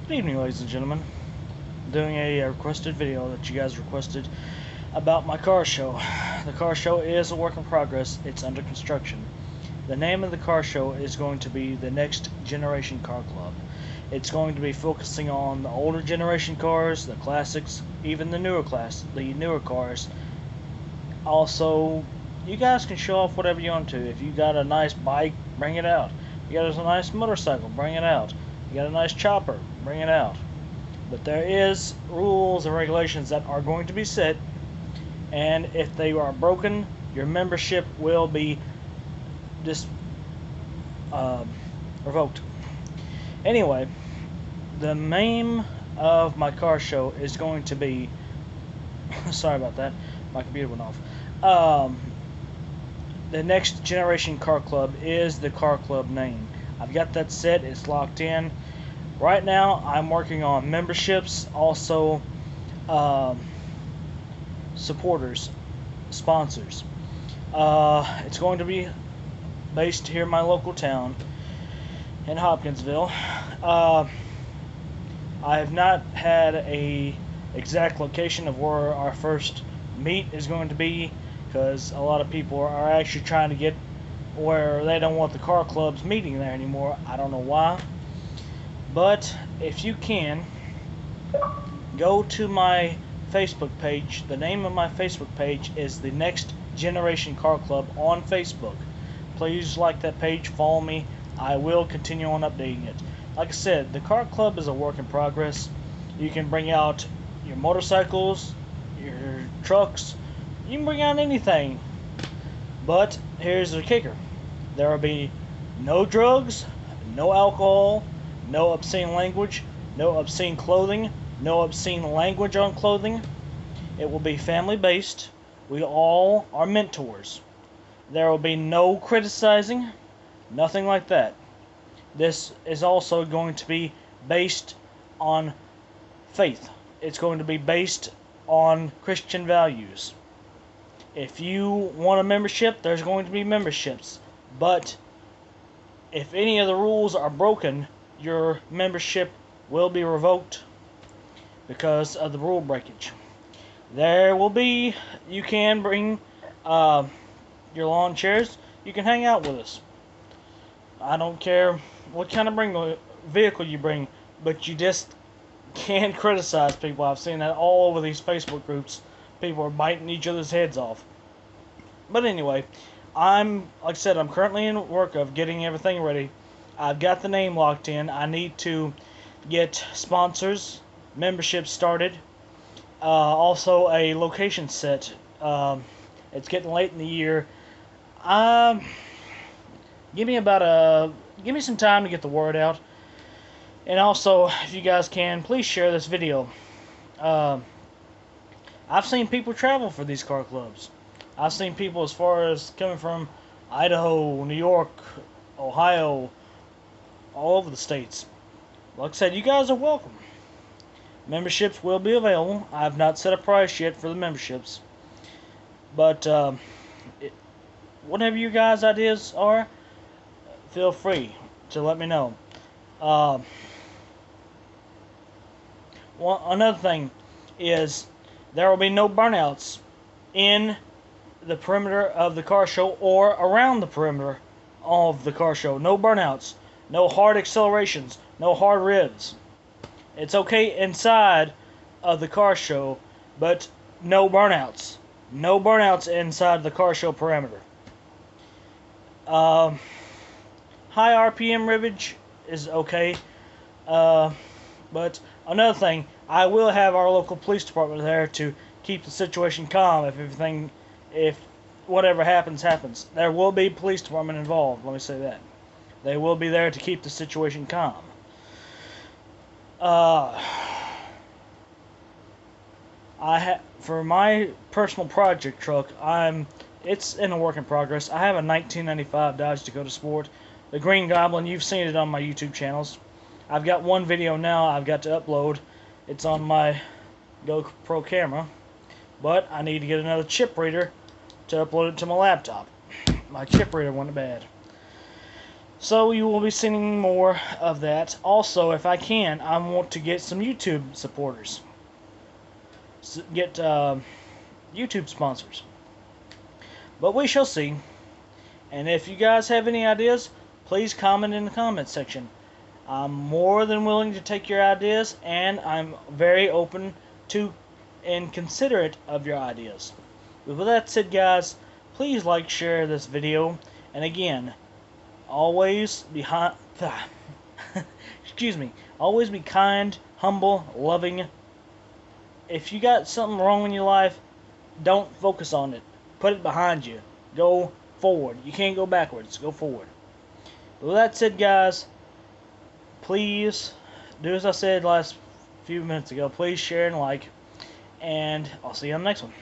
Good evening, ladies and gentlemen. I'm doing a requested video that you guys requested about my car show. The car show is a work in progress. It's under construction. The name of the car show is going to be the Next Generation Car Club. It's going to be focusing on the older generation cars, the classics, even the newer cars. Also, you guys can show off whatever you want to. If you got a nice bike, bring it out. You got a nice motorcycle, bring it out. You got a nice chopper, bring it out. But there is rules and regulations that are going to be set, and if they are broken, your membership will be revoked. Anyway, the name of my car show is going to be sorry about that, my computer went off. The Next Generation Car Club is the car club name. I've got that set, it's locked in. Right now, I'm working on memberships, also supporters, sponsors. It's going to be based here in my local town, in Hopkinsville. I have not had a exact location of where our first meet is going to be, because a lot of people are actually trying to get where they don't want the car clubs meeting there anymore. I don't know why. But if you can, go to my Facebook page. The name of my Facebook page is the Next Generation Car Club on Facebook. Please like that page, follow me. I will continue on updating it. Like I said, the car club is a work in progress. You can bring out your motorcycles, your trucks, you can bring out anything. But here's the kicker. There will be no drugs, no alcohol, no obscene language, no obscene clothing, no obscene language on clothing. It will be family based. We all are mentors. There will be no criticizing, nothing like that. This is also going to be based on faith. It's going to be based on Christian values. If you want a membership, there's going to be memberships. But if any of the rules are broken, your membership will be revoked because of the rule breakage. There will be, you can bring your lawn chairs. You can hang out with us. I don't care what kind of vehicle you bring, but you just can't criticize people. I've seen that all over these Facebook groups. People are biting each other's heads off. But anyway, like I said, I'm currently in work of getting everything ready. I've got the name locked in. I need to get sponsors, memberships started, also a location set. It's getting late in the year. Give me some time to get the word out. And also, if you guys can, please share this video. I've seen people travel for these car clubs. I've seen people as far as coming from Idaho, New York, Ohio, all over the states. Like I said, you guys are welcome. Memberships will be available. I've not set a price yet for the memberships. But whatever you guys' ideas are, feel free to let me know. Another thing is there will be no burnouts in the perimeter of the car show or around the perimeter of the car show. No burnouts, no hard accelerations, no hard revs. It's okay inside of the car show, but no burnouts. No burnouts inside the car show perimeter. High RPM rivage is okay. But another thing, I will have our local police department there to keep the situation calm if whatever happens. There will be police department involved, let me say that. They will be there to keep the situation calm. For my personal project truck, it's in a work in progress. I have a 1995 Dodge Dakota Sport, the Green Goblin. You've seen it on my YouTube channels. I've got one video now I've got to upload. It's on my GoPro camera, but I need to get another chip reader to upload it to my laptop. My chip reader went bad. So you will be seeing more of that. Also, if I can, I want to get some YouTube supporters. Get YouTube sponsors. But we shall see. And if you guys have any ideas, please comment in the comment section. I'm more than willing to take your ideas, and I'm very open to and considerate of your ideas. With that said, guys, please like, share this video, and again, always be excuse me, always be kind, humble, loving. If you got something wrong in your life, don't focus on it. Put it behind you. Go forward. You can't go backwards. Go forward. With that said, guys, please do as I said last few minutes ago. Please share and like, and I'll see you on the next one.